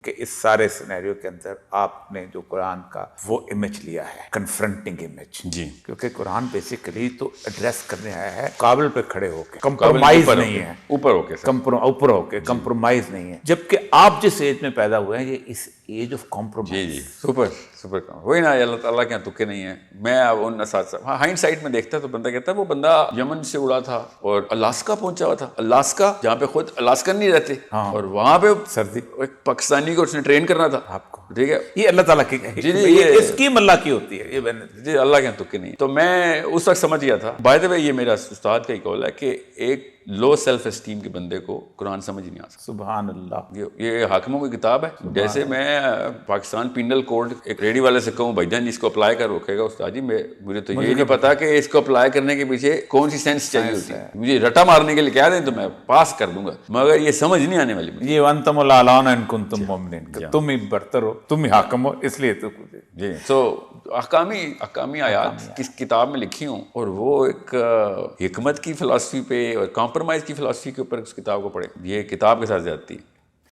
کہ اس سارے سینیریو کے اندر آپ نے جو قرآن کا وہ امیج لیا ہے، کنفرنٹنگ امیج، جی، کیونکہ قرآن بیسیکلی تو ایڈریس کرنے آیا ہے قابل پہ کھڑے ہو کے، کمپرومائز نہیں ہے، اوپر ہو کے اوپر ہو کے کمپرومائز نہیں ہے، جبکہ آپ جس ایج میں پیدا ہوئے ہیں یہ اس ایج آف کمپرومائز۔ جی سپر وہی نا، اللہ تعالیٰ کے یہاں تکے نہیں ہیں۔ میں اب ان اساتذہ ہائنڈ سائڈ میں دیکھتا تو بندہ کہتا ہے وہ بندہ یمن سے اڑا تھا اور الاسکا پہنچا ہوا تھا، الاسکا جہاں پہ خود الاسکن نہیں رہتے، اور وہاں پہ سردی ایک پاکستانی کو اس نے ٹرین کرنا تھا آپ کو، ٹھیک ہے۔ یہ اللہ تعالیٰ کی یہ اسکیم اللہ کی ہوتی ہے، یہ میں نے جی اللہ کے یہاں تکے نہیں۔ تو میں اس وقت سمجھ گیا تھا، بائی دا وے یہ میرا استاد کا ہی قول ہے کہ ایک لو سیلف اسٹیم کے بندے کو قرآن سمجھ نہیں آ سکتا۔ سبحان اللہ۔ یہ حاکموں کی کتاب ہے۔ جیسے میں پاکستان پینل کوڈ ایک ریڈی والے سے کہوں بھائی جان اس کو اپلائی کر، رکھے گا استاد جی مجھے تو یہ نہیں پتا کہ اس کو اپلائی کرنے کے پیچھے کون سی سینس چاہیے ہوتی ہے، مجھے رٹا مارنے کے لیے کہہ دیں تو میں پاس کر دوں گا، مگر یہ سمجھ نہیں آنے والی مجھے۔ یہ وانتم الاعلون ان کنتم مؤمنین، کہ تم ہی برتر ہو، تم ہی حاکم ہو، اس لیے تو جی تو احکامی آیات کس کتاب میں لکھی ہوں، اور وہ ایک حکمت کی فلسفی پہ اور کمپرومائز کی فلسفی کے اوپر اس کتاب کو پڑھے، یہ کتاب کے ساتھ زیادتی ہے۔